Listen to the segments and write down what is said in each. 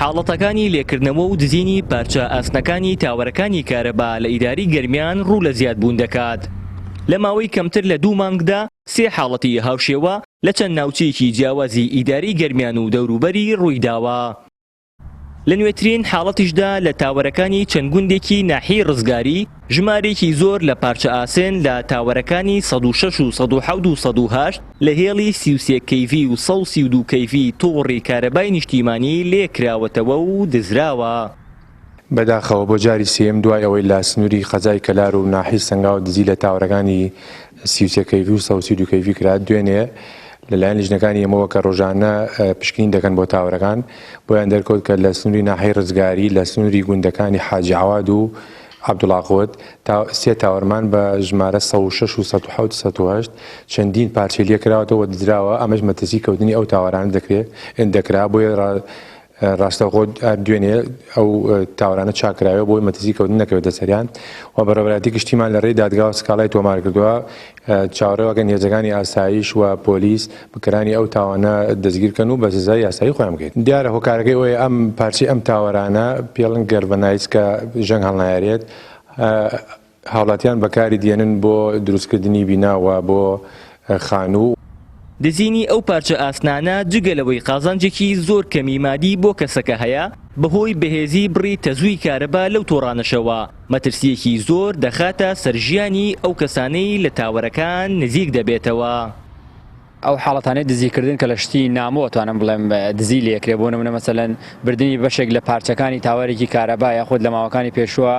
حاڵەتەکانی لێکردنەوە و دزینی پارچە ئاسنەکانی تاوەرەکانی کارەبا لە ئیداری گەرمیان ڕوو لە زیادبوون دەکات. لە ماوەی کەمتر لە 2 مانگدا 3 حاڵەتی هاوشێوە لە چەند ناوچەیەکی جیاوازی ئیداری گەرمیان و دەوروبەری ڕوویداوە. لە نوێترین حاڵەتیشدا لە تاوەرەکانی چەند گوندێکی ناحیەی ڕزگاری ژمارێکی زۆر لە پارچە ئاسن لە تاوەرەکانی 106 و 107 و 108 لە هێڵی 33 کەیڤی و 132 کەیڤی تۆڕی کارەبای نیشتیمانی لێکراوەتەوە و دزراوە. بەداخەوە بۆ جاری سێم دوای ئەوەی لا سنووری خەزای کەلار و ناحی سنگاو دزی لە تاوەرەکانی 33 کەیڤی و 132 کەیڤی کرا، دوێنێ لەلایەن لیژنەکانی ئەمەوە کە ڕۆژانە پشکنین دەکەن بۆ تاوەرەکان بۆیان دەرکەوت کە لە سنووری ناحەی ڕزگاری لە سنووری گوندەکانی حاجی عەواد و عەبدوڵاقۆت 3 تاوەرمان بە ژمارە 106 و 107 108 چەندین پارچەی لێکراوەتەوە دزراوە. ئەمەش مەترسی کەوتنی ئەو تاوەران دەکرا بۆیە ڕاستەوخۆ دوێنێ ئەو تاوەرانە چاکراوە بۆی مەترسی کەوتن نەکەوێتە سەریان و بەڕێوەبەتی گشتیمان لە ڕێی دادگا و سکاڵای تۆمار کردووە چاوەڕێوەکەن هێزەکانی ئاسایش و پۆلیس بکرانی ئەو تاوانە دەستگیرکەن و بە سزای یاسایی خۆیان بکەیت. دیارە هۆکارەکەی ئەوەیە ئەم پارچەی ئەم تاوەرانە پێڵن گەرڤەنایز کە ژەنگ هەڵنایارێت هاوڵاتیان بەکاری دێنن بۆ دروستکردنی بیناوە بۆ خانوو. دزینی ئەو پارچە ئاسنانە جگەلەوەی قازانجێکی زۆر کەمی مادی بۆ کەسەکە هەیە بەهۆی بەهێزی بڕی تەزووی کارەبا لەو تۆڕانەشەوە مەترسیەکی زۆر دەخاتە سەرژیانی ئەو کەسانەی لە تاوەرەکان نزیک دەبێتەوە. ئەو حاڵەتانەی دزیکردن کە لە شتی نامۆتوانم بڵێم دزی لێکرێ بۆ نمونە مەسەلەن بردننی بەشێک لە پارچەکانی تاوەرێکی کارەبا یاخود لە ماوەکانی پێشووە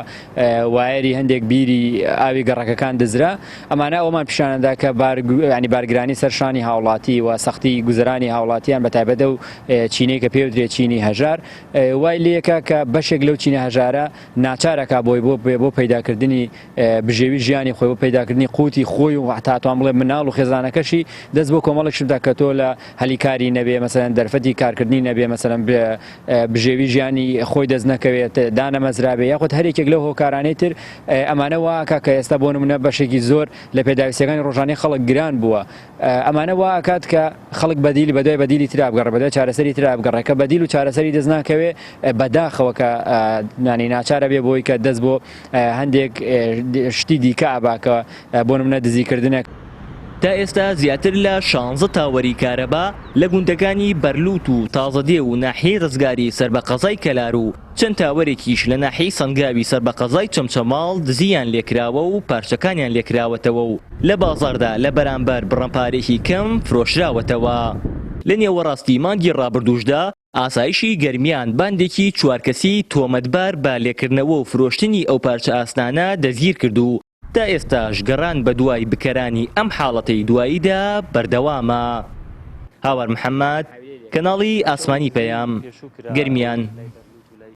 وایەری هەندێک بیری ئاوی گەڕەکەکان دزرا. ئەمانە ئەومان پیشانەدا کە ینی بارگرانی سەرشانی هاوڵاتی و سەختی گوزەرانی هاوڵاتیان بەتایبەتە و چینەی کە پێودرێت چینی هەژار وای لێکە کە بەشێک لەو چینە هەژارە ناچارەکە بۆی بۆ پەیداکردنی بژێوی ژیانی خۆی بۆ پەیداکردنی قوتی خۆی و هەتاتوان بڵێ مناڵ و خێزانەکەشی دەست بۆ کۆمەڵێکشدا کە تۆ لە هەلیکاری نەبێ مەسەلەن دەرفەتی کارکردنی نەبێ مەسەلەن بژێوی ژیانی خۆی دەست نەکەوێت دانەمەزرابێ یاخود هەرێکێک لەو هۆکارانەی تر ئەمانە واکە کە ئێستا بۆ نمونە بەشێکی زۆر لە پێداویستەکانی ڕۆژانەی خەڵک گران بووە. ئەمانە واکات کە خەڵک بەدیلی بەدوای بەدیلی ترا بگەڕێ بەدوای چارەسەری ترا بگەڕێ کە بەدیل و چارەسەری دەست ناکەوێ بەداخەوە کە نانی ناچارە بێ بۆی کە دەست بۆ هەندێک شتی دیکە ئاباکە بۆ نمونە دزیکردنێک. تا ئێستا زیاتر لە 16 تاوەری کارەبا لە گوندەکانی بەرلووت و تازەدێ و ناحیەی ڕزگاری سەر بە قەزای کەلار و چەند تاوەرێکیش لە ناحیەی سەنگاوی سەر بە قەزای چەمچەماڵ دزیان لێکراوە و پارچەکانیان لێکراوەتەوە و لە بازاڕدا لە بەرامبەر بڕەمپارێکی کەم فرۆشراوەتەوە. لە نێوەڕاستی مانگی ڕابردووشدا ئاسایشی گەرمیان باندێکی 4 کەسی تۆمەتبار بە لێکردنەوە و فرۆشتنی ئەو پارچە ئاسنانە دەستگیر کردو. تا ئێستاش گەڕان بە دوای بکەرانی ئەم حاڵەتەی دواییدا بەردەوامە. هاوار محەممەد، کەناڵی ئاسمانی پەیام، گەرمیان.